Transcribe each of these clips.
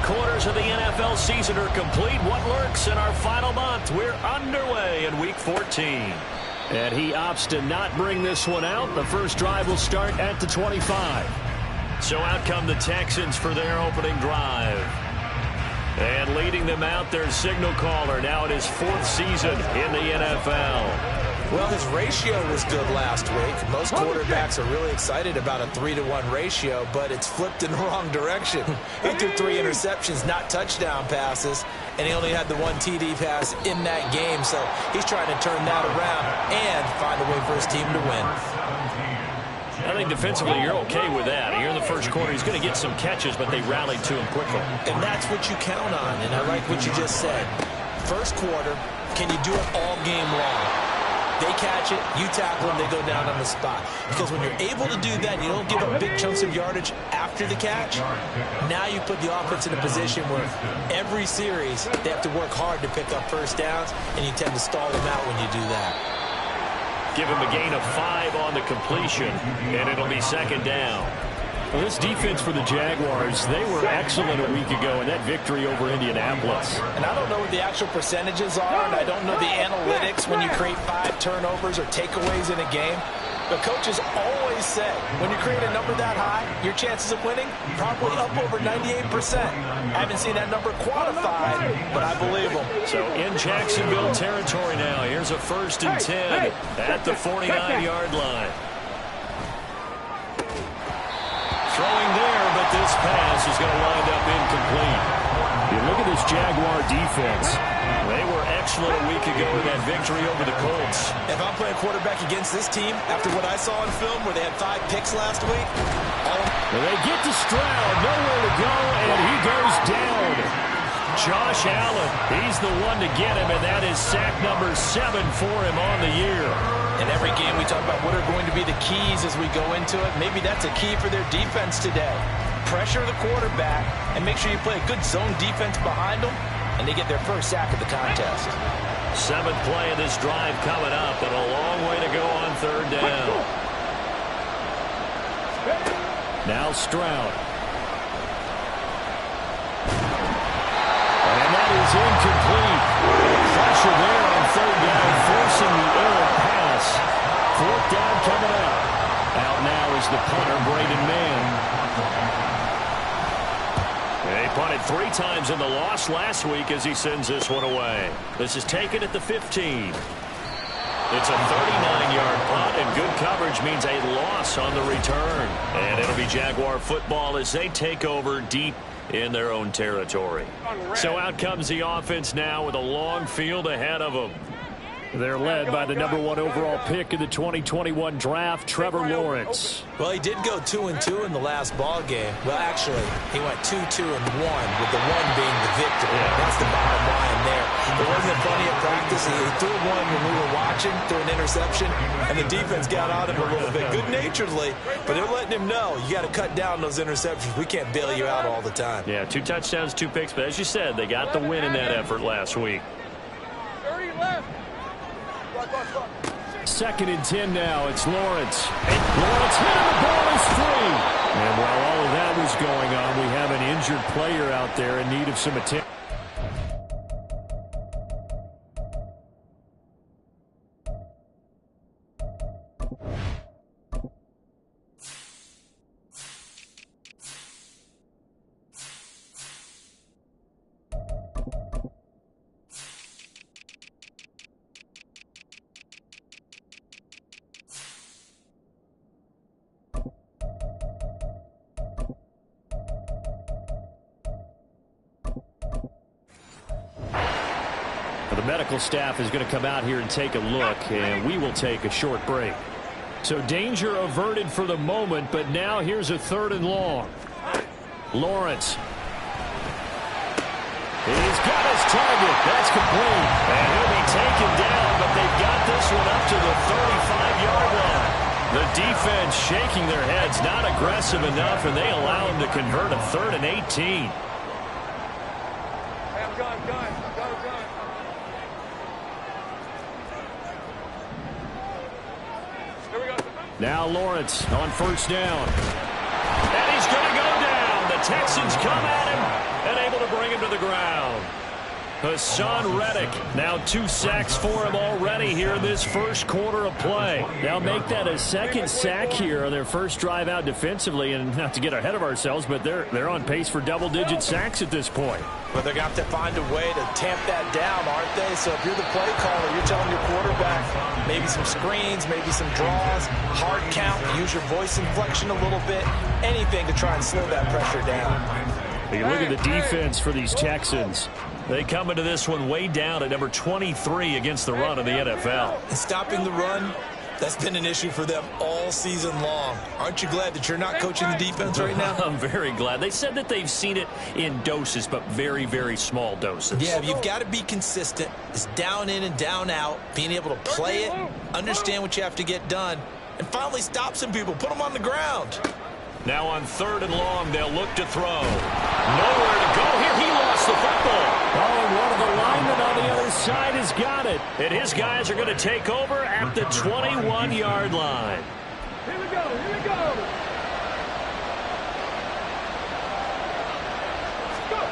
quarters of the NFL season are complete. What lurks in our final month? We're underway in Week 14. And he opts to not bring this one out. The first drive will start at the 25. So out come the Texans for their opening drive. And leading them out, their signal caller, now in his 4th season in the NFL. Well, his ratio was good last week. Most quarterbacks are really excited about a 3-to-1 ratio, but it's flipped in the wrong direction. He threw 3 interceptions, not touchdown passes, and he only had the 1 TD pass in that game. So he's trying to turn that around and find a way for his team to win. I think defensively you're okay with that. Here in the first quarter, he's going to get some catches, but they rallied to him quickly. And that's what you count on, and I like what you just said. First quarter, can you do it all game long? They catch it, you tackle them, they go down on the spot. Because when you're able to do that, you don't give up big chunks of yardage after the catch. Now you put the offense in a position where every series they have to work hard to pick up first downs, and you tend to stall them out when you do that. Give him a gain of 5 on the completion, and it'll be second down. Well, this defense for the Jaguars, they were excellent a week ago in that victory over Indianapolis. And I don't know what the actual percentages are, and I don't know the analytics when you create 5 turnovers or takeaways in a game. But coaches always say, when you create a number that high, your chances of winning probably up over 98%. I haven't seen that number quantified, but I believe them. So in Jacksonville territory now, here's a 1st and 10 at the 49-yard line. Throwing there, but this pass is going to wind up incomplete. You look at this Jaguar defense. They were excellent a week ago in that victory over the Colts. If I'm playing quarterback against this team, after what I saw on film where they had 5 picks last week. Well, they get to Stroud, nowhere to go, and he goes down. Josh Allen, he's the one to get him, and that is sack number 7 for him on the year. In every game, we talk about what are going to be the keys as we go into it. Maybe that's a key for their defense today. Pressure the quarterback and make sure you play a good zone defense behind them, and they get their first sack of the contest. 7th play of this drive coming up, and a long way to go on 3rd down. Now Stroud. And that is incomplete. Pressure there on 3rd down, forcing the errant pass. 4th down coming up. Out now is the punter, Braden Mann. They punted 3 times in the loss last week as he sends this one away. This is taken at the 15. It's a 39-yard punt, and good coverage means a loss on the return. And it'll be Jaguar football as they take over deep in their own territory. So out comes the offense now with a long field ahead of them. They're led by the number 1 overall pick in the 2021 draft, Trevor Lawrence. Well, he did go 2-2 in the last ball game. Well, actually, he went 2-2-1, with the 1 being the victory. That's the bottom line there. There wasn't plenty of practice. He threw 1 when we were watching, threw an interception, and the defense got on him a little bit, good-naturedly, but they're letting him know, you got to cut down those interceptions. We can't bail you out all the time. Yeah, 2 touchdowns, 2 picks, but as you said, they got the win in that effort last week. 30 left. 2nd and 10 now. It's Lawrence. Lawrence hit him. The ball is free. And while all of that was going on, we have an injured player out there in need of some attention. The medical staff is going to come out here and take a look, and we will take a short break. So danger averted for the moment, but now here's a 3rd and long. Lawrence. He's got his target. That's complete. And he'll be taken down, but they've got this one up to the 35-yard line. The defense shaking their heads, not aggressive enough, and they allow him to convert a 3rd and 18. Now Lawrence on 1st down. And he's going to go down. The Texans come at him and able to ground. Hassan Reddick, now 2 sacks for him already here in this first quarter of play. They'll make that a second sack here on their first drive out defensively, and not to get ahead of ourselves, but they're on pace for double-digit sacks at this point. But they're going to have to find a way to tamp that down, aren't they? So if you're the play caller, you're telling your quarterback maybe some screens, maybe some draws, hard count, use your voice inflection a little bit, anything to try and slow that pressure down. You look at the defense for these Texans. They come into this one way down at number 23 against the run of the NFL. And stopping the run, that's been an issue for them all season long. Aren't you glad that you're not coaching the defense right now? I'm very glad. They said that they've seen it in doses, but very, very small doses. Yeah, you've got to be consistent. It's down in and down out, being able to play it, understand what you have to get done, and finally stop some people, put them on the ground. Now on 3rd and long, they'll look to throw. Nowhere to go here. He lost the football. Oh, and one of the linemen on the other side has got it. And his guys are going to take over at the 21-yard line. Here we go, here we go. Let's go.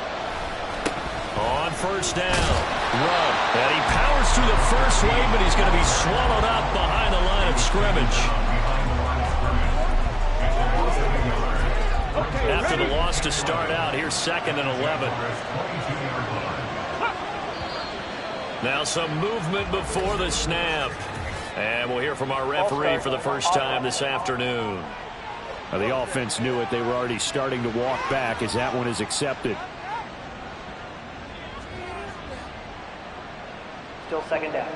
On 1st down, run. And he powers through the first wave, but he's going to be swallowed up behind the line of scrimmage. After the loss to start out, here's 2nd and 11. Now some movement before the snap. And we'll hear from our referee for the first time this afternoon. Now, the offense knew it. They were already starting to walk back as that one is accepted. Still 2nd down.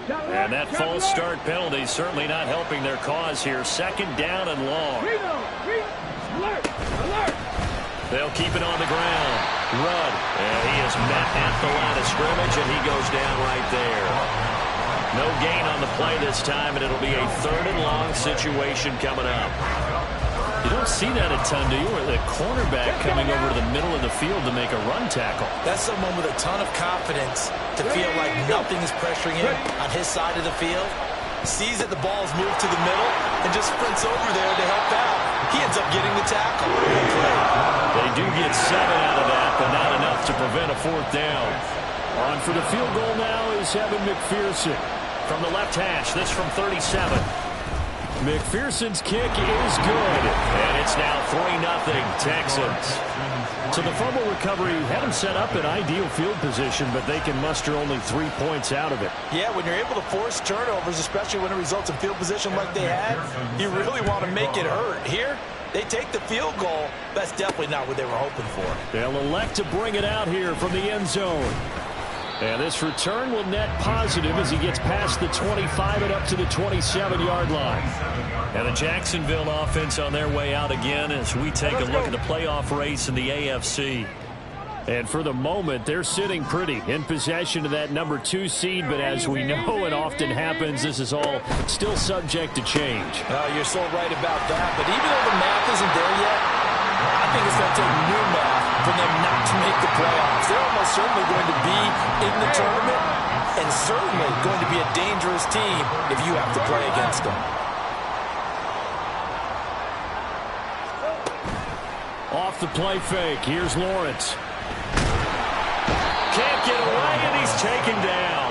And that false start penalty certainly not helping their cause here. 2nd down and long. Alert! Alert! They'll keep it on the ground. Rudd. And he is met at the line of scrimmage, and he goes down right there. No gain on the play this time, and it'll be a 3rd and long situation coming up. You don't see that a ton, do you? Or the cornerback coming over to the middle of the field to make a run tackle. That's someone with a ton of confidence to feel like nothing is pressuring him on his side of the field. Sees that the ball is moved to the middle and just sprints over there to help out. He ends up getting the tackle. They do get 7 out of that, but not enough to prevent a 4th down. On for the field goal now is Evan McPherson. From the left hash, this from 37. McPherson's kick is good, and it's now 3-0 Texans. So the fumble recovery had them set up in ideal field position, but they can muster only 3 points out of it. Yeah, when you're able to force turnovers, especially when it results in field position like they had, you really want to make it hurt. Here, they take the field goal. That's definitely not what they were hoping for. They'll elect to bring it out here from the end zone. And this return will net positive as he gets past the 25 and up to the 27-yard line. And the Jacksonville offense on their way out again as we take a look at the playoff race in the AFC. And for the moment, they're sitting pretty in possession of that number 2 seed. But as we know it often happens, this is all still subject to change. You're so right about that. But even though the math isn't there yet, I think it's going to take new math for them not to make the playoffs. They're almost certainly going to be in the tournament and certainly going to be a dangerous team if you have to play against them. Off the play fake. Here's Lawrence. Can't get away, and he's taken down.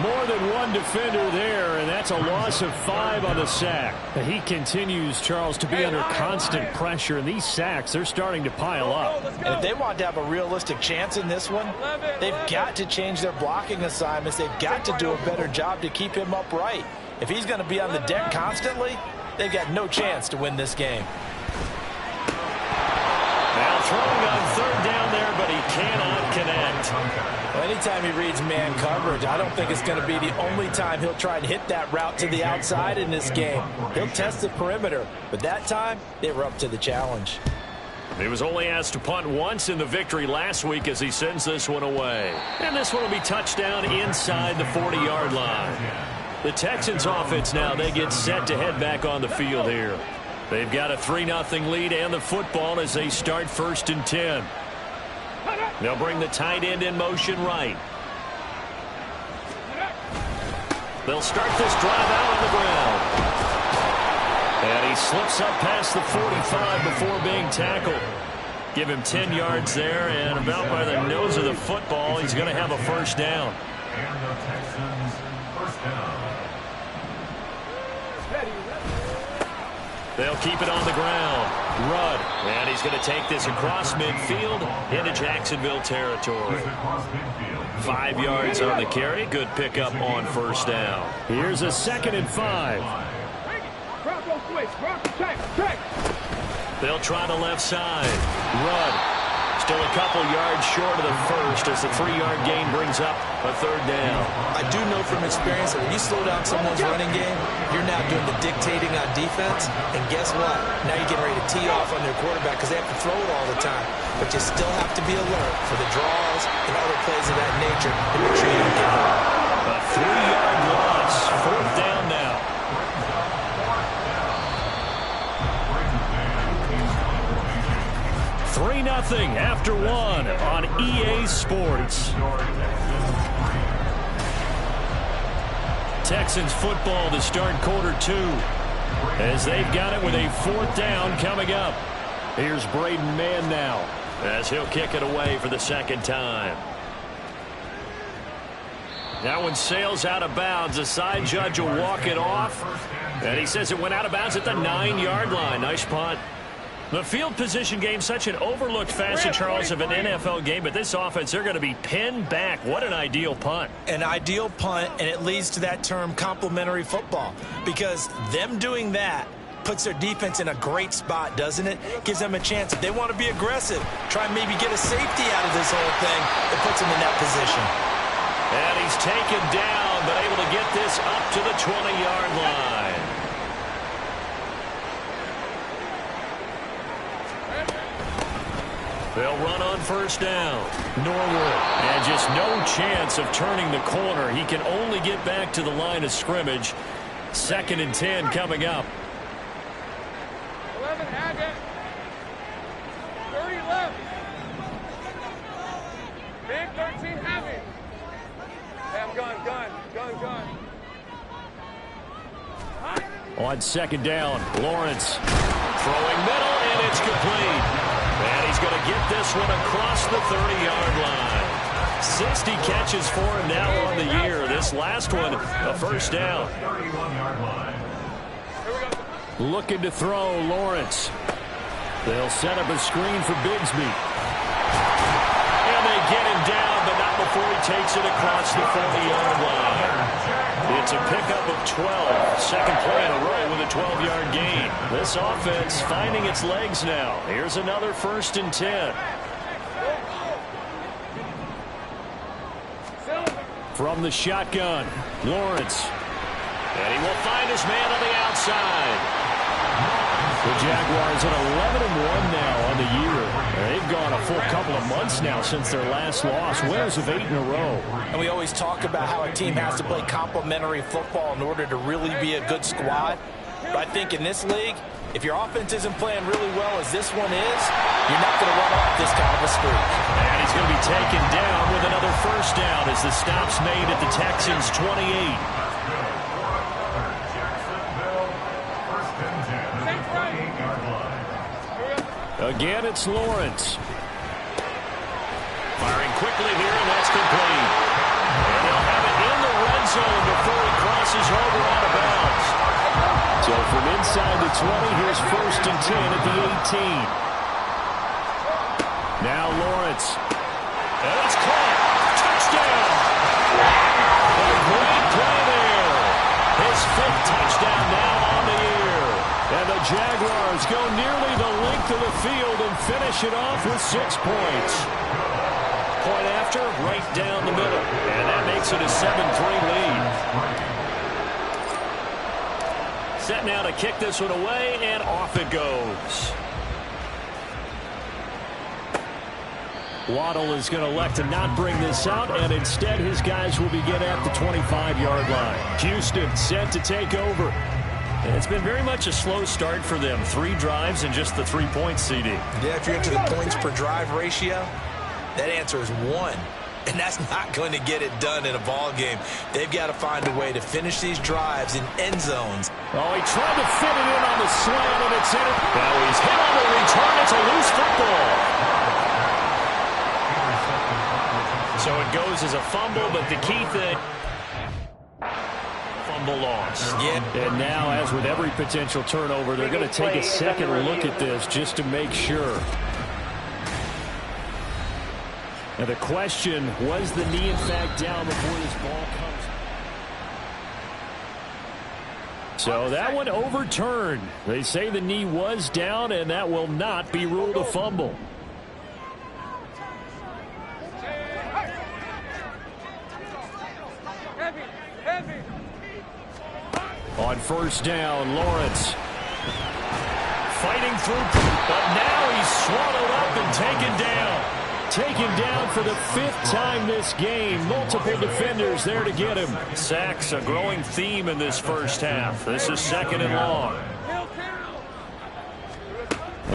More than one defender there, and that's a loss of 5 on the sack. He continues, Charles, to be under constant pressure, and these sacks, they're starting to pile up. And if they want to have a realistic chance in this one, they've got to change their blocking assignments. They've got to do a better job to keep him upright. If he's going to be on the deck constantly, they've got no chance to win this game. Now throwing on 3rd down there, but he cannot connect. Well, anytime he reads man coverage, I don't think it's going to be the only time he'll try and hit that route to the outside in this game. He'll test the perimeter, but that time, they were up to the challenge. He was only asked to punt once in the victory last week as he sends this one away. And this one will be touchdown inside the 40-yard line. The Texans offense now, they get set to head back on the field here. They've got a 3-0 lead and the football as they start 1st and 10. They'll bring the tight end in motion right. They'll start this drive out on the ground. And he slips up past the 45 before being tackled. Give him 10 yards there, and about by the nose of the football, he's going to have a first down. And the Texans first down. They'll keep it on the ground. Rudd. And he's going to take this across midfield into Jacksonville territory. 5 yards on the carry. Good pickup on first down. Here's a 2nd and 5. They'll try the left side. Rudd. Still a couple yards short of the first as the 3-yard gain brings up a 3rd down. I do know from experience that when you slow down someone's running game, you're now doing the dictating on defense. And guess what? Now you're getting ready to tee off on their quarterback because they have to throw it all the time. But you still have to be alert for the draws and other plays of that nature to make sure you don't get hurt. A 3-yard loss. 4th down now. 3-0 after 1 on EA Sports. Texans football to start quarter 2 as they've got it with a 4th down coming up. Here's Braden Mann now as he'll kick it away for the 2nd time. That one sails out of bounds. The side judge will walk it off, and he says it went out of bounds at the 9-yard line. Nice punt. The field position game, such an overlooked facet, Charles, of an NFL game, but this offense, they're going to be pinned back. What an ideal punt. An ideal punt, and it leads to that term complementary football, because them doing that puts their defense in a great spot, doesn't it? Gives them a chance. If they want to be aggressive, try and maybe get a safety out of this whole thing, it puts them in that position. And he's taken down, but able to get this up to the 20-yard line. They'll run on first down. Norwood. And just no chance of turning the corner. He can only get back to the line of scrimmage. 2nd and 10 coming up. 11, add it. 30 left. Big 13 heavy. Have gun. On 2nd down, Lawrence throwing middle, and it's complete. And he's going to get this one across the 30-yard line. 60 catches for him now on the year. This last one, a first down. Looking to throw, Lawrence. They'll set up a screen for Bigsby. And they get him down, but not before he takes it across the 40-yard line. It's a pickup of 12. Second play in a row with a 12-yard gain. This offense finding its legs now. Here's another 1st and 10. From the shotgun, Lawrence. And he will find his man on the outside. The Jaguars at 11-1 now on the year. They've gone a full couple of months now since their last loss. Winners of 8 in a row. And we always talk about how a team has to play complementary football in order to really be a good squad. But I think in this league, if your offense isn't playing really well as this one is, you're not going to run off this kind of a streak. And he's going to be taken down with another first down as the stop's made at the Texans' 28. Again, it's Lawrence. Firing quickly here, and that's complete. And they'll have it in the red zone before he crosses over out of bounds. So from inside the 20, here's 1st and 10 at the 18. Now Lawrence. And it's caught. Touchdown. A great play there. His 5th touchdown now on the year. And the Jaguars go nearly the length of the field and finish it off with 6 points. Point after, right down the middle. And that makes it a 7-3 lead. Set now to kick this one away, and off it goes. Waddle is going to elect to not bring this out, and instead his guys will begin at the 25-yard line. Houston set to take over. And it's been very much a slow start for them. 3 drives and just the 3-point CD. Yeah, if you're into the points per drive ratio, that answer is 1. And that's not going to get it done in a ball game. They've got to find a way to finish these drives in end zones. Oh, he tried to fit it in on the slant, and it's in. Now he's hit on the return. It's a loose football. So it goes as a fumble, but the key thing, fumble loss. Yeah. And now, as with every potential turnover, they're going to take a second look at this just to make sure. Now the question, was the knee in fact down before this ball comes? So that one overturned. They say the knee was down, and that will not be ruled a fumble. On first down, Lawrence fighting through, but now he's swallowed up and taken down. Taken down for the 5th time this game. Multiple defenders there to get him. Sacks, a growing theme in this first half. This is 2nd and long.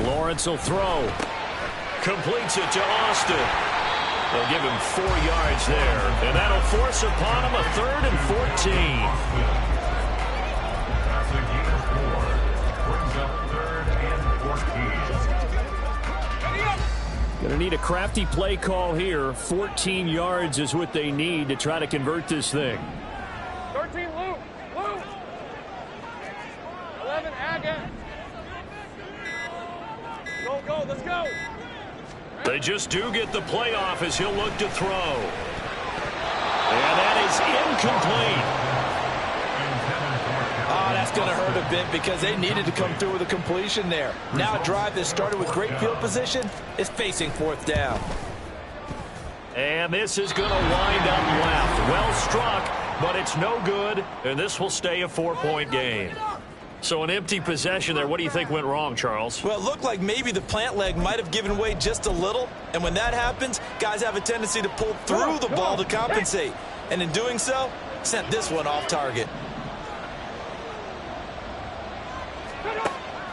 Lawrence will throw. Completes it to Austin. They'll give him 4 yards there, and that'll force upon him a 3rd and 14. That's a gain of 4. Brings up 3rd and 14. Going to need a crafty play call here. 14 yards is what they need to try to convert this thing. 13, Luke. 11, Aga. Go, let's go. They just do get the playoff as he'll look to throw. And that is incomplete. Oh, that's going to hurt a bit because they needed to come through with a completion there. Now a drive that started with great field position is facing 4th down. And this is going to wind up left. Well struck, but it's no good, and this will stay a 4-point game. So an empty possession there. What do you think went wrong, Charles? Well, it looked like maybe the plant leg might have given way just a little, and when that happens, guys have a tendency to pull through the ball to compensate. And in doing so, sent this one off target.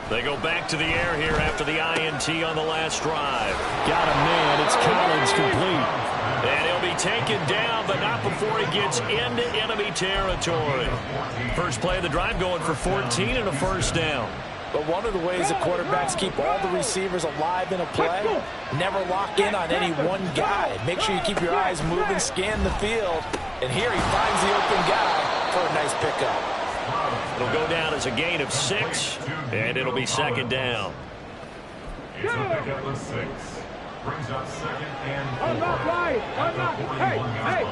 They go back to the air here after the INT on the last drive. Got a man. It's Collins complete. And he'll be taken down, but not before he gets into enemy territory. First play of the drive going for 14 and a first down. But one of the ways the quarterbacks keep all the receivers alive in a play, never lock in on any one guy. Make sure you keep your eyes moving, scan the field. And here he finds the open guy for a nice pickup. It'll go down as a gain of 6, and it'll be 2nd down. It's a pickup of 6. Brings up 2nd and 4. I'm not right. Hey.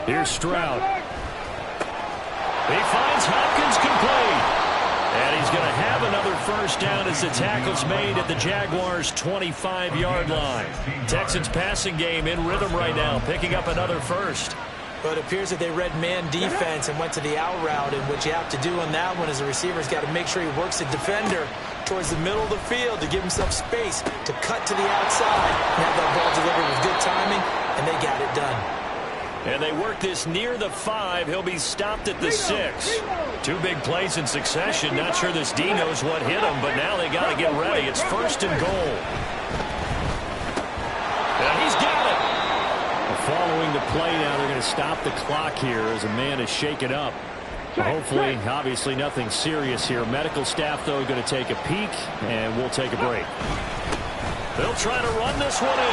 Here's Stroud. He finds Hopkins complete. And he's going to have another first down as the tackle's made at the Jaguars' 25-yard line. Texans passing game in rhythm right now, picking up another first. But it appears that they read man defense and went to the out route, and what you have to do on that one is the receiver's got to make sure he works the defender towards the middle of the field to give himself space to cut to the outside and have that ball delivered with good timing, and they got it done. And they work this near the 5. He'll be stopped at the 6. 2 big plays in succession. Not sure this D knows what hit him, but now they got to get ready. It's 1st and goal. And he's got it. Following the play now, they're going to stop the clock here as a man is shaken up. Hopefully, obviously nothing serious here. Medical staff, though, going to take a peek, and we'll take a break. They'll try to run this one in.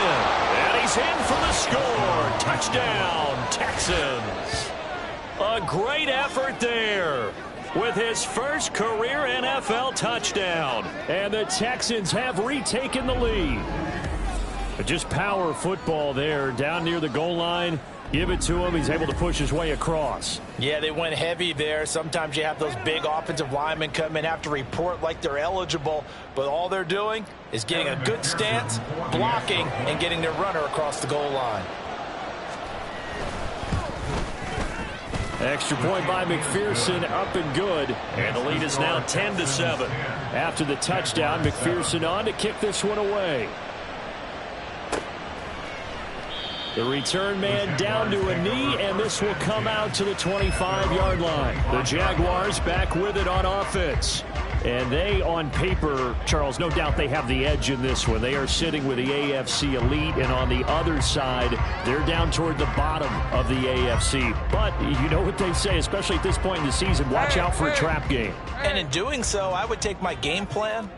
And he's in for the score. Touchdown, Texans. A great effort there with his first career NFL touchdown. And the Texans have retaken the lead. But just power football there down near the goal line. Give it to him. He's able to push his way across. Yeah, they went heavy there. Sometimes you have those big offensive linemen come in, have to report like they're eligible, but all they're doing is getting a good stance, blocking, and getting their runner across the goal line. Extra point by McPherson, up and good. And the lead is now 10-7. After the touchdown, McPherson on to kick this one away. The return man down to a knee, and this will come out to the 25-yard line. The Jaguars back with it on offense. And they, on paper, Charles, no doubt they have the edge in this one. They are sitting with the AFC elite, and on the other side, they're down toward the bottom of the AFC. But you know what they say, especially at this point in the season, watch out for a trap game. And in doing so, I would take my game plan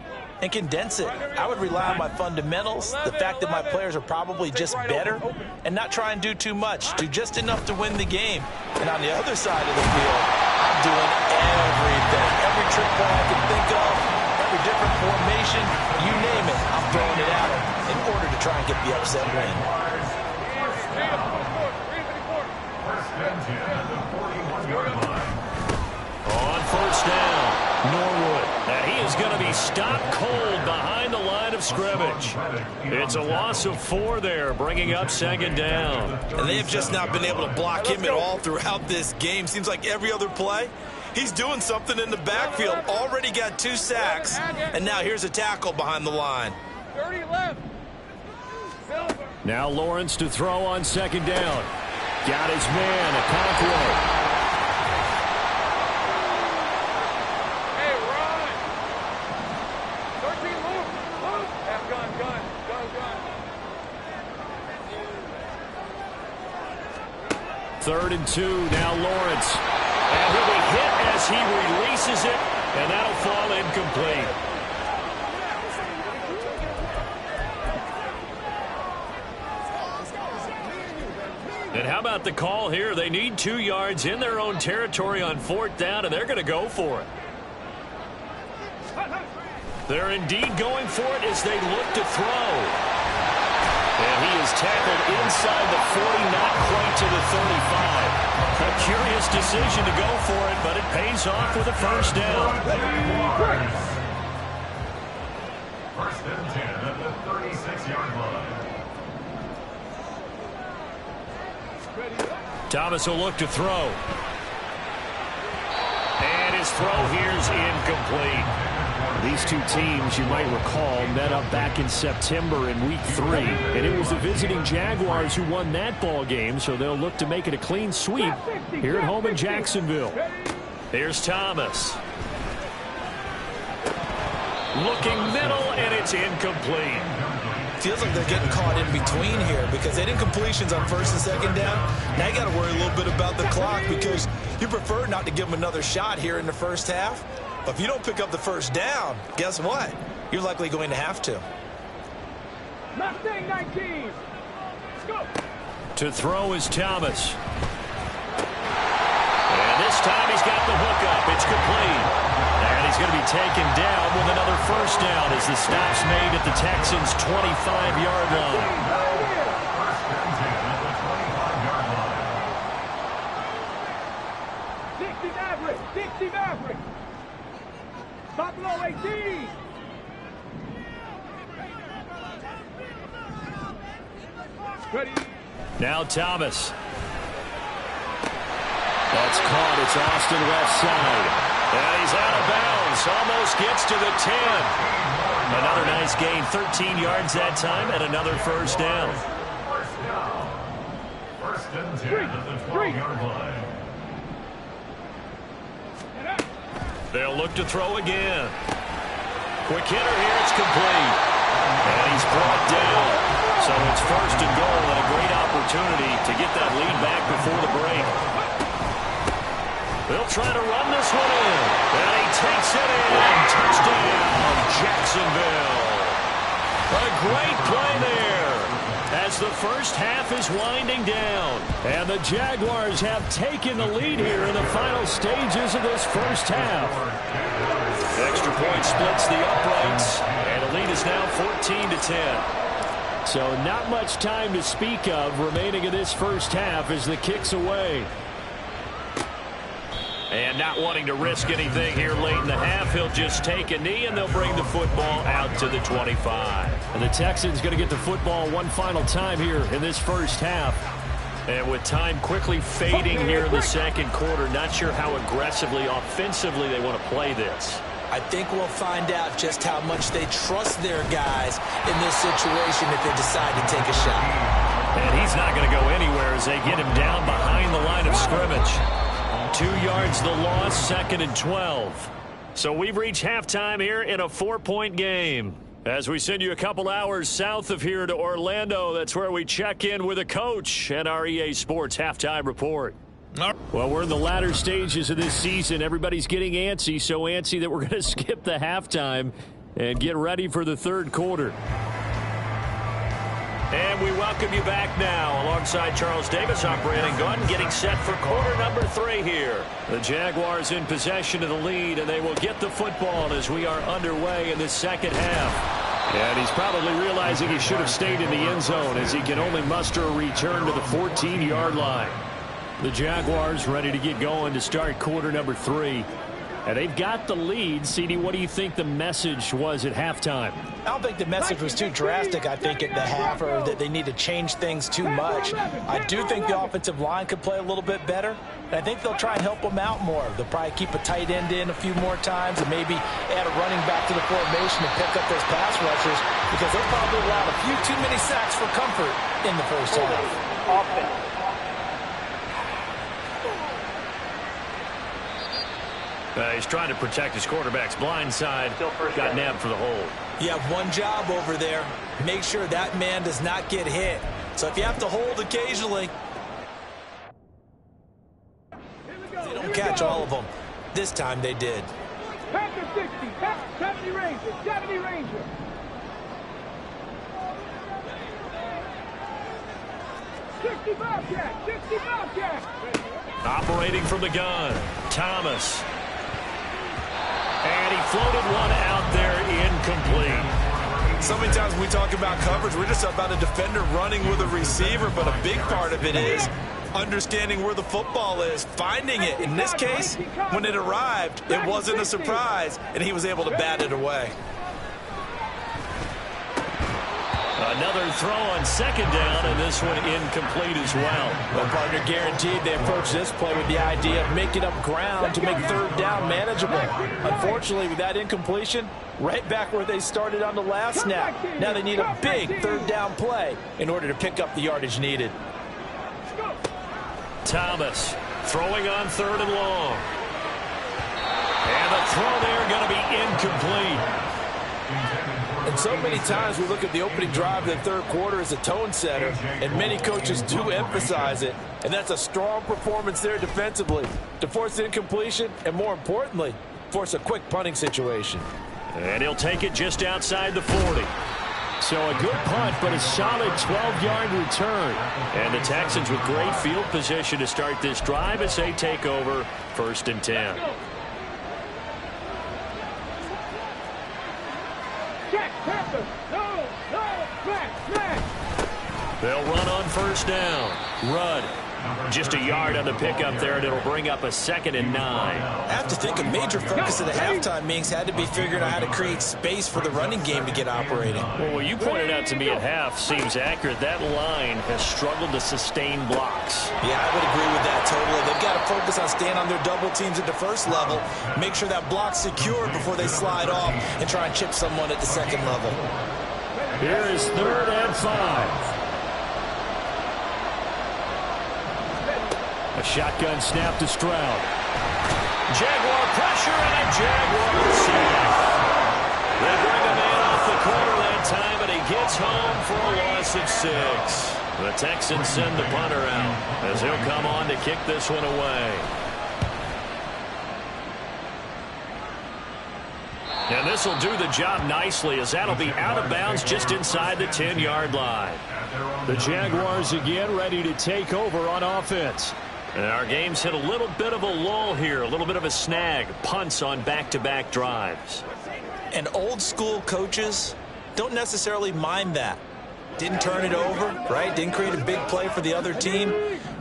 and condense it. I would rely on my fundamentals, the fact that my players are probably just better, and not try and do too much, do just enough to win the game. And on the other side of the field, I'm doing everything, every trick play I can think of, every different formation, you name it, I'm throwing it at them in order to try and get the upset win. On first down, Norwood. And he is going to be stopped cold behind the line of scrimmage. It's a loss of 4 there, bringing up second down. And they have just not been able to block him at all throughout this game. Seems like every other play, he's doing something in the backfield. Already got 2 sacks, and now here's a tackle behind the line. 30 left. Now Lawrence to throw on second down. Got his man, Okonkwo. Third and 2, now Lawrence. And he'll be hit as he releases it, and that'll fall incomplete. And how about the call here? They need 2 yards in their own territory on 4th down, and they're going to go for it. They're indeed going for it as they look to throw. And he is tackled inside the 40, not quite to the 35. A curious decision to go for it, but it pays off with a first down. First and 10 at the 36-yard line. Thomas will look to throw. And his throw here's incomplete. These 2 teams, you might recall, met up back in September in Week 3. And it was the visiting Jaguars who won that ball game, so they'll look to make it a clean sweep here at home in Jacksonville. Here's Thomas. Looking middle, and it's incomplete. Feels like they're getting caught in between here because they did incompletions on first and second down. Now you got to worry a little bit about the clock because you prefer not to give them another shot here in the first half. But if you don't pick up the first down, guess what? You're likely going to have to. Mustang 19. Let's go. To throw is Thomas. And this time he's got the hook up. It's complete. And he's going to be taken down with another first down as the stop's made at the Texans' 25-yard line. Dixie Maverick. Buffalo 18. Ready. Now Thomas. That's caught. It's Austin left side. And he's out of bounds. Almost gets to the 10. Another nice gain. 13 yards that time and another first down. First and 10 at the 12-yard line. They'll look to throw again. Quick hitter here. It's complete. And he's brought down. So it's first and goal and a great opportunity to get that lead back before the break. They'll try to run this one in. And he takes it in. Touchdown, Jacksonville. A great play there as the first half is winding down. And the Jaguars have taken the lead here in the final stages of this first half. Extra point splits the uprights. And the lead is now 14-10. So not much time to speak of remaining in this first half as the kick's away. And not wanting to risk anything here late in the half, he'll just take a knee, and they'll bring the football out to the 25. And the Texans going to get the football one final time here in this first half. And with time quickly fading here in the second quarter, not sure how aggressively, offensively they want to play this. I think we'll find out just how much they trust their guys in this situation if they decide to take a shot. And he's not going to go anywhere as they get him down behind the line of scrimmage. 2 yards the loss, second and 12. So we've reached halftime here in a 4-point game. As we send you a couple hours south of here to Orlando, that's where we check in with a coach and our EA Sports halftime report. Well, we're in the latter stages of this season. Everybody's getting antsy, so antsy that we're going to skip the halftime and get ready for the third quarter. And we welcome you back now. Alongside Charles Davis, I'm Brandon Gunn, getting set for quarter number 3 here. The Jaguars in possession of the lead, and they will get the football as we are underway in the second half. And he's probably realizing he should have stayed in the end zone as he can only muster a return to the 14-yard line. The Jaguars ready to get going to start quarter number 3. And they've got the lead. CD, what do you think the message was at halftime? I don't think the message was too drastic, I think, at the half, or that they need to change things too much. I do think the offensive line could play a little bit better. And I think they'll try and help them out more. They'll probably keep a tight end in a few more times and maybe add a running back to the formation and pick up those pass rushers, because they probably allowed a few too many sacks for comfort in the first half. Offense. He's trying to protect his quarterback's blind side. Got nabbed for the hold. You have one job over there. Make sure that man does not get hit. So if you have to hold occasionally, they don't catch all of them. This time they did. Panther 60, 70 Ranger, 70 Ranger. Operating from the gun, Thomas. And he floated one out there incomplete. So many times when we talk about coverage, we're just about a defender running with a receiver, but a big part of it is understanding where the football is, finding it. In this case, when it arrived, it wasn't a surprise, and he was able to bat it away. Another throw on second down, and this one incomplete as well. Well, partner, guaranteed they approach this play with the idea of making up ground to make third down manageable. Unfortunately, with that incompletion, right back where they started on the last snap. Now they need a big third down play in order to pick up the yardage needed. Thomas throwing on third and long. And the throw there going to be incomplete. And so many times we look at the opening drive of the third quarter as a tone setter, and many coaches do emphasize it. And that's a strong performance there defensively to force incompletion and, more importantly, force a quick punting situation. And he'll take it just outside the 40. So a good punt, but a solid 12-yard return. And the Texans with great field position to start this drive as they take over 1st and 10. They'll run on first down. Rudd, just a yard on the pickup there, and it'll bring up a 2nd and 9. I have to think a major focus of the halftime meetings had to be figuring out how to create space for the running game to get operating. Well, what you pointed out to me at half seems accurate. That line has struggled to sustain blocks. Yeah, I would agree with that totally. They've got to focus on staying on their double teams at the first level, make sure that block's secured before they slide off and try and chip someone at the second level. Here is 3rd and 5. A shotgun snap to Stroud. Jaguar pressure and a Jaguar sack. They bring a man off the corner that time, and he gets home for a loss of 6. The Texans send the punter out as he'll come on to kick this one away. And this will do the job nicely as that'll be out of bounds just inside the 10-yard line. The Jaguars again ready to take over on offense. And our game's hit a little bit of a lull here, a little bit of a snag, punts on back-to-back drives. And old school coaches don't necessarily mind that. Didn't turn it over, right? Didn't create a big play for the other team.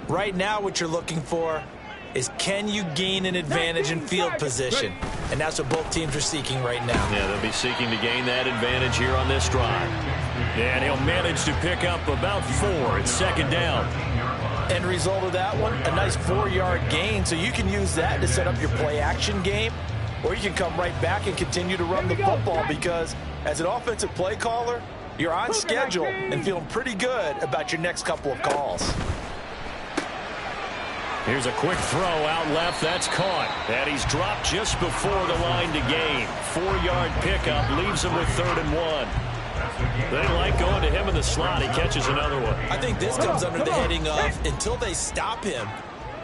Right now what you're looking for is, can you gain an advantage in field position? And that's what both teams are seeking right now. Yeah, they'll be seeking to gain that advantage here on this drive. And he'll manage to pick up about 4 at second down. End result of that one, a nice 4-yard gain, so you can use that to set up your play-action game, or you can come right back and continue to run the football, because as an offensive play caller, you're on schedule and feeling pretty good about your next couple of calls. Here's a quick throw out left. That's caught. And he's dropped just before the line to gain. 4-yard pickup leaves him with 3rd and 1. They like going to him in the slot. He catches another one. I think this comes under the heading of until they stop him,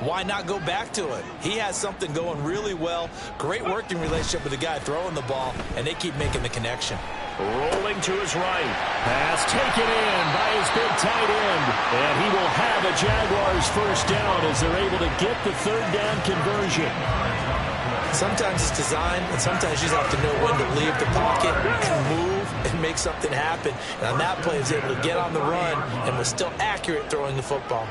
why not go back to it? He has something going really well. Great working relationship with the guy throwing the ball, and they keep making the connection. Rolling to his right. Pass taken in by his big tight end. And he will have a Jaguars first down as they're able to get the 3rd down conversion. Sometimes it's designed, and sometimes you just have to know when to leave the pocket and move and make something happen. And on that play, he was able to get on the run and was still accurate throwing the football.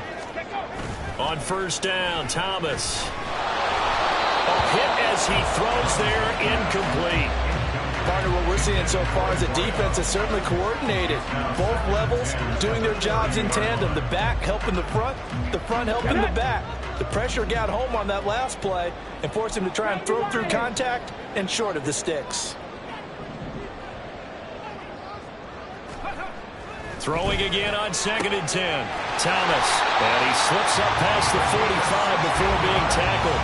On first down, Thomas. A hit as he throws there, incomplete. Partner, what we're seeing so far is the defense is certainly coordinated. Both levels doing their jobs in tandem. The back helping the front helping the back. The pressure got home on that last play and forced him to try and throw through contact and short of the sticks. Throwing again on 2nd and 10. Thomas. And he slips up past the 45 before being tackled.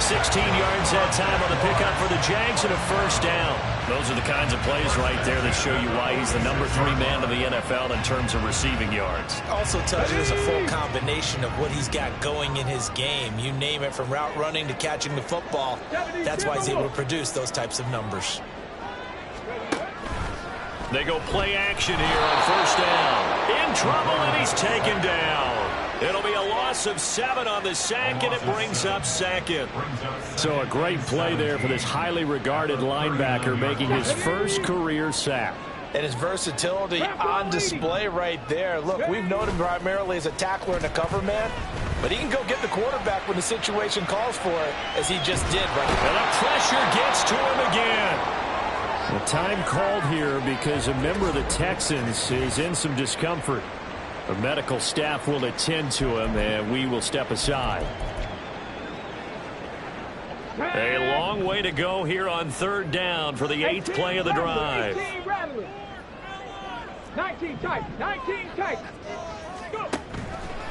16 yards that time on the pickup for the Jags and a first down. Those are the kinds of plays right there that show you why he's the number 3 man in the NFL in terms of receiving yards. Also tells you there's a full combination of what he's got going in his game. You name it, from route running to catching the football. That's why he's able to produce those types of numbers. They go play action here on first down. In trouble, and he's taken down. It'll be a loss of 7 on the sack, and it brings up 2nd. So a great play there for this highly regarded linebacker, making his first career sack. And his versatility on display right there. Look, we've known him primarily as a tackler and a cover man, but he can go get the quarterback when the situation calls for it, as he just did right now. And the pressure gets to him again. The time called here because a member of the Texans is in some discomfort. The medical staff will attend to him, and we will step aside. A long way to go here on 3rd down for the 8th play of the drive. 19 tight. 19 tight. Go.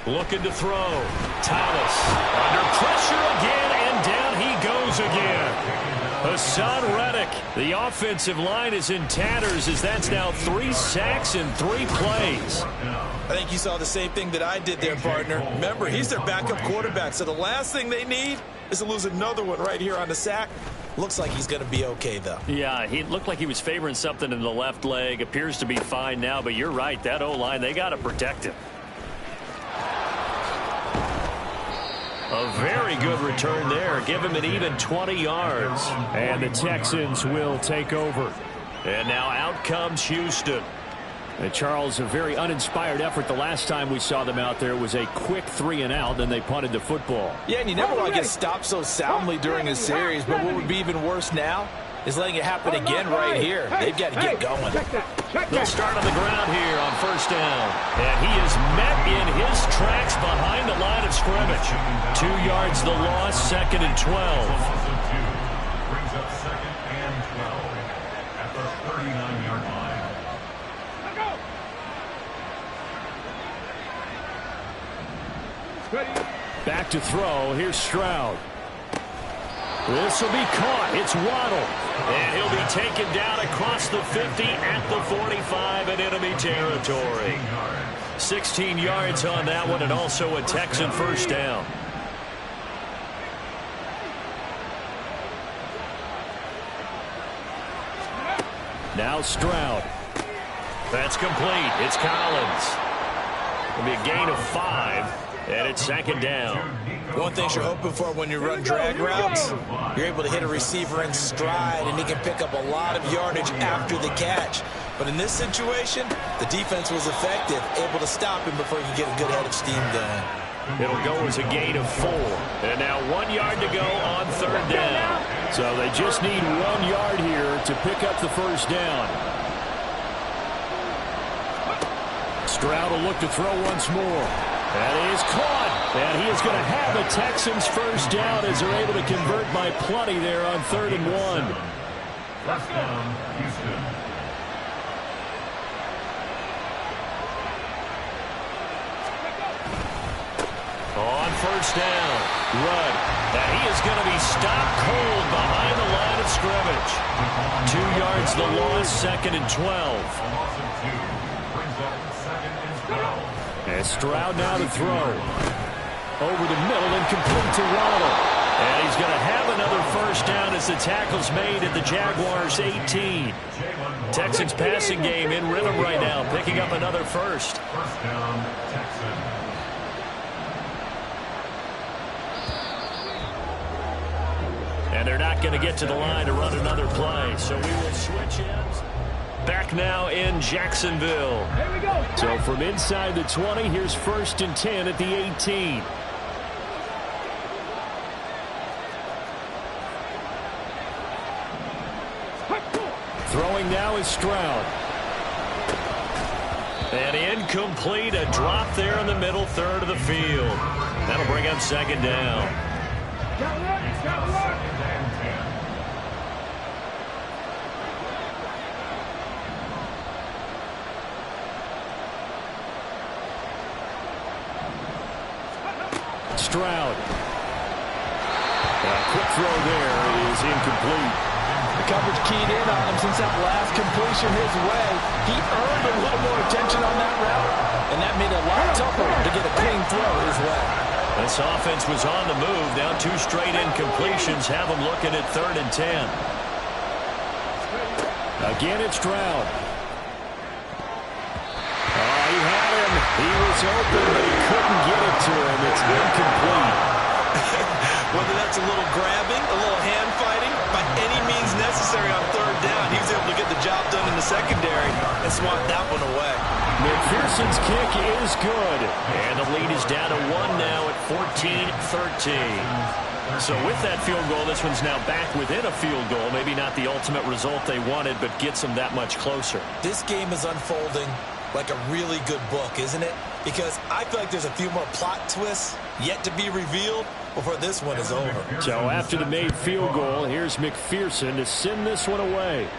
Looking to throw. Thomas under pressure again, and down he goes again. Hassan Reddick. The offensive line is in tatters as that's now 3 sacks in 3 plays. I think you saw the same thing that I did there, partner. Remember, he's their backup quarterback, so the last thing they need is to lose another one right here on the sack. Looks like he's going to be okay, though. Yeah, he looked like he was favoring something in the left leg. Appears to be fine now, but you're right. That O-line, they got to protect him. A very good return there. Give him an even 20 yards. And the Texans will take over. And now out comes Houston. And Charles, a very uninspired effort. The last time we saw them out there was a quick 3 and out. Then they punted the football. Yeah, and you never want to get stopped so soundly during a series. But what would be even worse now is letting it happen again right here. They've got to get going. They'll start on the ground here on first down. And he is met in his tracks behind the line of scrimmage. 2 yards the loss, 2nd and 12. Brings up 2nd and 12 at the 39-yard line. Back to throw. Here's Stroud. This will be caught. It's Waddle. And he'll be taken down across the 50 at the 45 in enemy territory. 16 yards on that one, and also a Texan first down. Now Stroud. That's complete. It's Collins. It'll be a gain of 5. And it's 2nd down. One thing you're hoping for when you run drag routes, you're able to hit a receiver in stride, and he can pick up a lot of yardage after the catch. But in this situation, the defense was effective, able to stop him before he could get a good head of steam going. It'll go as a gain of 4. And now 1 yard to go on 3rd down. So they just need 1 yard here to pick up the first down. Stroud will look to throw once more. That is caught. And he is going to have a Texans first down as they're able to convert by plenty there on 3rd and 1. First down, Houston. On first down. Rudd. And he is going to be stopped cold behind the line of scrimmage. 2 yards the loss, 2nd and 12. And Stroud now to throw. Over the middle and complete to Waddle. And he's going to have another first down as the tackle's made at the Jaguars' 18. Texans passing game in rhythm right now, picking up another first. First down, Texans. And they're not going to get to the line to run another play, so we will switch ends. Back now in Jacksonville. Here we go. So from inside the 20, here's 1st and 10 at the 18. Throwing now is Stroud. And incomplete, a drop there in the middle third of the field. That'll bring up 2nd down. Stroud. A quick throw there is incomplete. The coverage keyed in on him since that last completion his way. He earned a little more attention on that route, and that made it a lot tougher to get a clean throw his way. This offense was on the move. Now 2 straight incompletions have them looking at 3rd and 10. Again, it's Stroud. He had him. He was open, but he couldn't get it to him. It's incomplete. Whether that's a little grabbing, a little hand fighting, by any means necessary on 3rd down, he was able to get the job done in the secondary and swat that one away. McPherson's kick is good. And the lead is down to 1 now at 14-13. So with that field goal, this one's now back within a field goal. Maybe not the ultimate result they wanted, but gets them that much closer. This game is unfolding like a really good book, isn't it? Because I feel like there's a few more plot twists yet to be revealed before this one is over. So after the made field goal, here's McPherson to send this one away.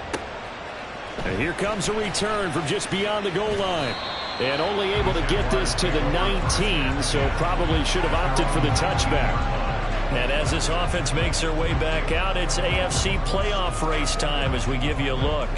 And here comes a return from just beyond the goal line. And only able to get this to the 19, so probably should have opted for the touchback. And as this offense makes their way back out, it's AFC playoff race time as we give you a look.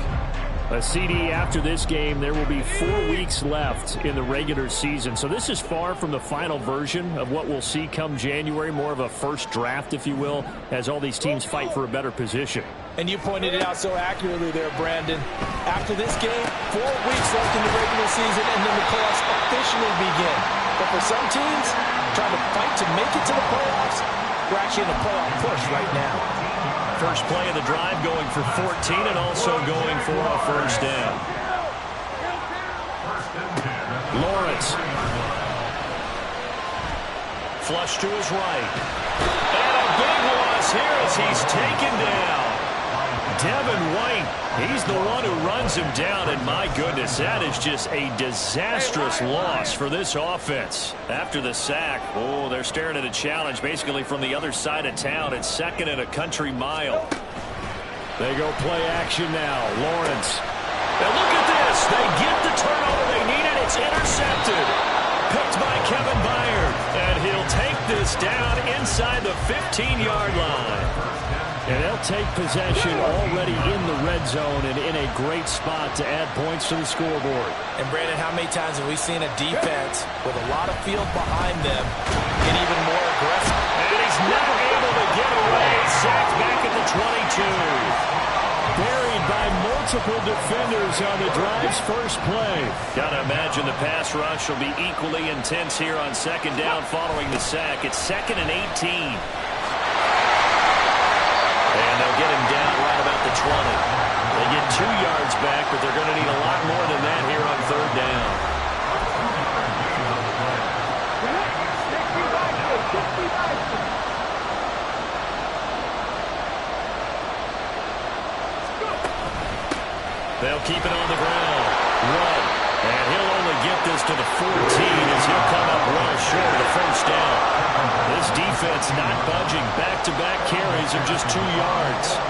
A CD after this game, there will be 4 weeks left in the regular season. So this is far from the final version of what we'll see come January, more of a first draft, if you will, as all these teams fight for a better position. And you pointed it out so accurately there, Brandon. After this game, 4 weeks left in the regular season, and then the playoffs officially begin. But for some teams, trying to fight to make it to the playoffs, we're actually in a playoff push right now. First play of the drive going for 14 and also going for a first down. Lawrence. Flush to his right. And a big loss here as he's taken down. Devin White, he's the one who runs him down, and my goodness, that is just a disastrous loss for this offense. After the sack, oh, they're staring at a challenge basically from the other side of town. It's 2nd and a country mile. They go play action now. Lawrence. And look at this. They get the turnover they needed. It's intercepted. Picked by Kevin Byard. And he'll take this down inside the 15-yard line. And they'll take possession already in the red zone and in a great spot to add points to the scoreboard. And, Brandon, how many times have we seen a defense with a lot of field behind them get even more aggressive? And he's not able to get away. Sacked back at the 22. Buried by multiple defenders on the drive's first play. Got to imagine the pass rush will be equally intense here on 2nd down following the sack. It's 2nd and 18. And they'll get him down right about the 20. They get 2 yards back, but they're going to need a lot more than that here on 3rd down. They'll keep it on the ground. Rudd. And he'll only get this to the 14 as he'll come up well short of the first down. This defense not budging. Back-to-back carries of just 2 yards.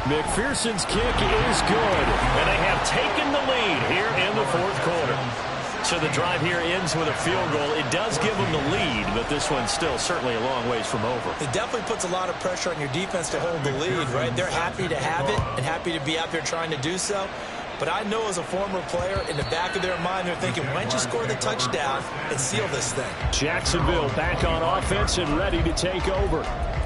McPherson's kick is good, and they have taken the lead here in the fourth quarter. So the drive here ends with a field goal. It does give them the lead, but this one's still certainly a long ways from over. It definitely puts a lot of pressure on your defense to hold the lead, right? They're happy to have it and happy to be out there trying to do so. But I know as a former player, in the back of their mind, they're thinking, why don't you score the touchdown and seal this thing? Jacksonville back on offense and ready to take over.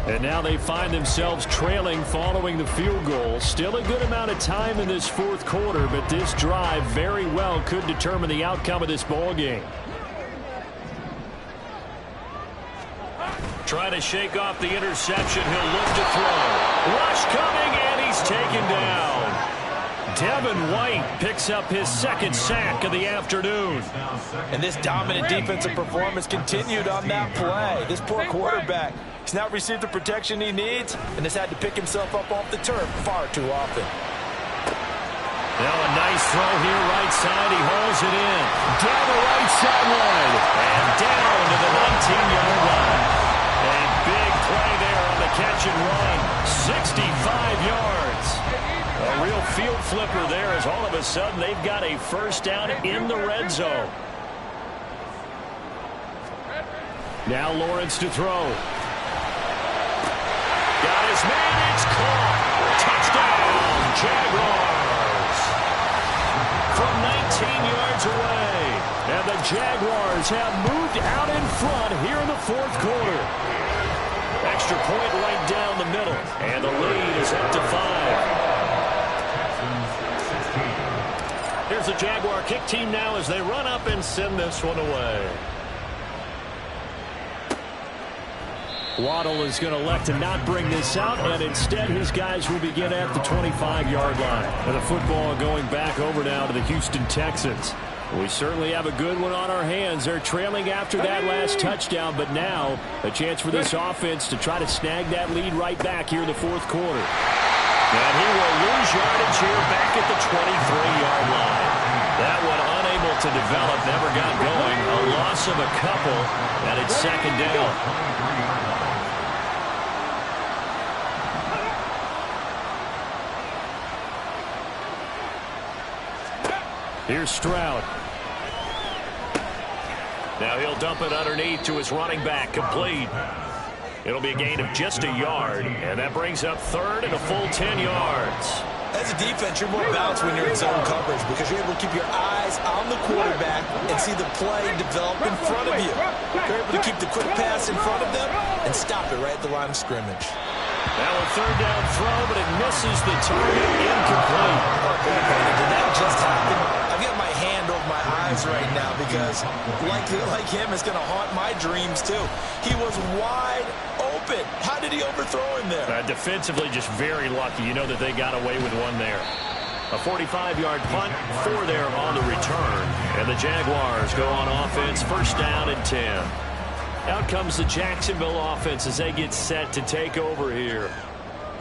And now they find themselves trailing following the field goal. Still a good amount of time in this fourth quarter, but this drive very well could determine the outcome of this ball game. Trying to shake off the interception. He'll look to throw. Rush coming, and he's taken down. Devin White picks up his second sack of the afternoon. And this dominant defensive performance continued on that play. This poor quarterback, he's not received the protection he needs and has had to pick himself up off the turf far too often. Now a nice throw here right side. He hauls it in. Down the right sideline. And down to the 19-yard line. A big play there on the catch and run. 65 yards. A real field flipper there as all of a sudden they've got a first down in the red zone. Now Lawrence to throw. Got his man. It's caught. Touchdown, Jaguars. From 19 yards away. And the Jaguars have moved out in front here in the fourth quarter. Extra point right down the middle. And the lead is up to 5. Here's the Jaguar kick team now as they run up and send this one away. Waddle is going to elect to not bring this out, and instead his guys will begin at the 25-yard line. And the football going back over now to the Houston Texans. We certainly have a good one on our hands. They're trailing after that last touchdown, but now a chance for this offense to try to snag that lead right back here in the fourth quarter. And he will lose yardage here back at the 23-yard line. That one unable to develop, never got going. A loss of a couple, and it's second down. Here's Stroud. Now he'll dump it underneath to his running back, complete. It'll be a gain of just a yard, and that brings up third and a full 10 yards. As a defense, you're more balanced when you're in zone coverage because you're able to keep your eyes on the quarterback and see the play develop in front of you. You're able to keep the quick pass in front of them and stop it right at the line of scrimmage. Now a third down throw, but it misses the target, incomplete. Did that just happen? I've got my hand over my eyes right now because, like him, it's going to haunt my dreams too. He was wide open. How did he overthrow him there? Defensively, just very lucky. You know that they got away with one there. A 45-yard punt, 4 there on the return. And the Jaguars go on offense, first down and 10. Out comes the Jacksonville offense as they get set to take over here.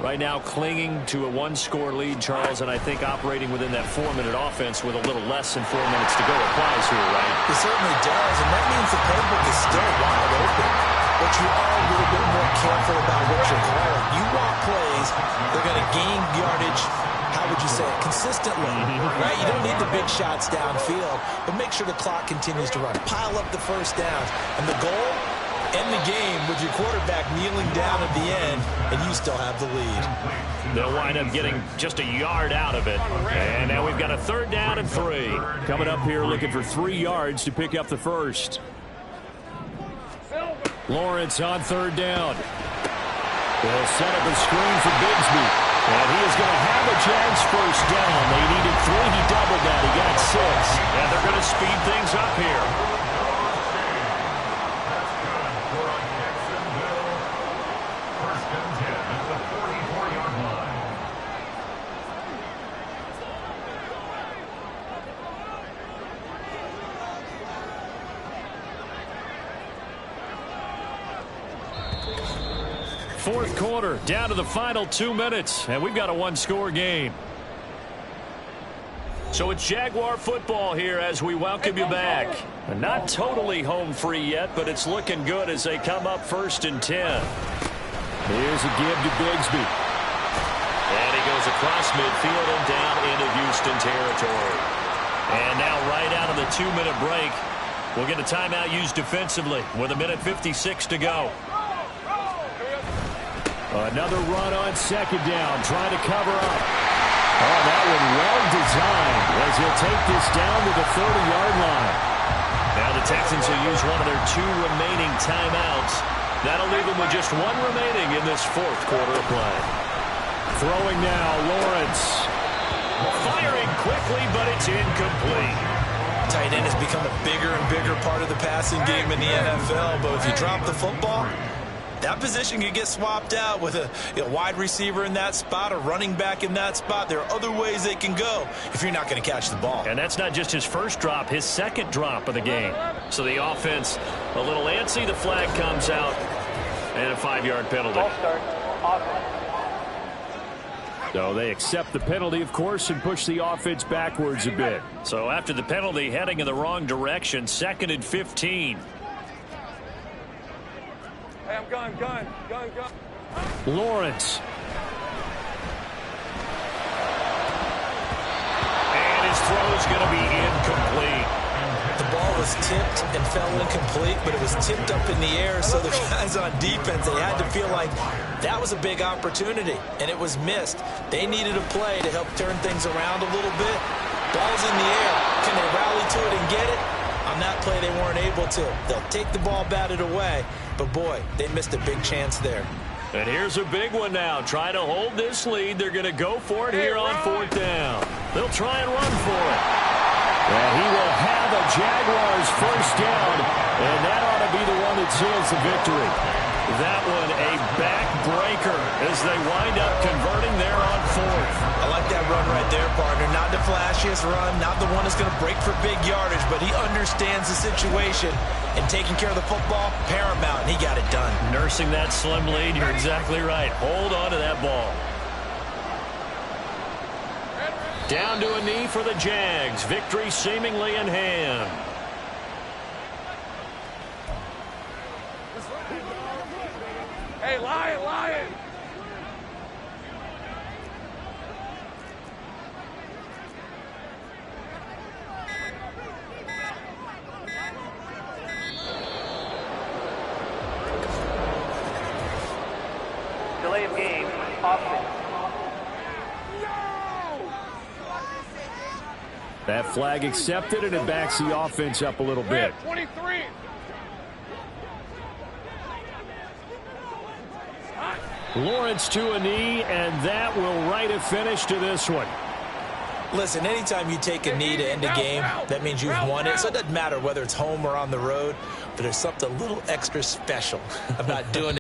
Right now clinging to a one-score lead, Charles, and I think operating within that 4-minute offense with a little less than 4 minutes to go applies here, right? It certainly does, and that means the playbook is still wide open. But you are a little bit more careful about what you're calling. You want plays that are going to gain yardage, how would you say it, consistently, right? You don't need the big shots downfield, but make sure the clock continues to run. Pile up the first downs. And the goal, end the game with your quarterback kneeling down at the end, and you still have the lead. They'll wind up getting just a yard out of it. And now we've got a third down and 3. Coming up here looking for 3 yards to pick up the first. Lawrence on third down. They'll set up a screen for Bigsby. And he is going to have a Jags first down. They needed 3. He doubled that. He got 6. And they're going to speed things up here. Fourth quarter, down to the final 2 minutes, and we've got a one-score game. So it's Jaguar football here as we welcome you back. Not totally home free yet, but it's looking good as they come up first and 10. Here's a give to Bigsby. And he goes goes across midfield and down into Houston territory. And now right out of the 2-minute break, we'll get a timeout used defensively with 1:56 to go. Another run on second down, trying to cover up. Oh, that one well designed as he'll take this down to the 30-yard line. Now the Texans will use one of their 2 remaining timeouts. That'll leave them with just 1 remaining in this 4th quarter of play. Throwing now, Lawrence. Firing quickly, but it's incomplete. Tight end has become a bigger and bigger part of the passing game in the NFL, but if you drop the football, that position can get swapped out with a wide receiver in that spot, a running back in that spot. There are other ways they can go if you're not going to catch the ball. And that's not just his first drop, his second drop of the game. So the offense a little antsy. The flag comes out and a 5-yard penalty. So they accept the penalty, of course, and push the offense backwards a bit. So after the penalty, heading in the wrong direction, 2nd and 15. Hey, I'm gun. Lawrence. And his throw is going to be incomplete. The ball was tipped and fell incomplete, but it was tipped up in the air, so the guys on defense, they had to feel like that was a big opportunity, and it was missed. They needed a play to help turn things around a little bit. Ball's in the air. Can they rally to it and get it? On that play, they weren't able to. They'll take the ball batted away, but boy, they missed a big chance there. And here's a big one now. Try to hold this lead. They're going to go for it here on 4th down. They'll try and run for it. And he will have a Jaguars first down, and that ought to be the one that seals the victory. That one a backbreaker as they wind up converting there on 4th. I like that run right there, partner. Not the flashiest run, not the one that's going to break for big yardage, but he understands the situation, and taking care of the football, paramount, and he got it done. Nursing that slim lead, you're exactly right. Hold on to that ball. Down to a knee for the Jags. Victory seemingly in hand. Hey, Lion. Delay of game, offense. That flag accepted, and it backs the offense up a little bit. 23. Lawrence to a knee, and that will write a finish to this one. Listen, anytime you take a knee to end a game, that means you've won it. So it doesn't matter whether it's home or on the road, but there's something a little extra special about doing it.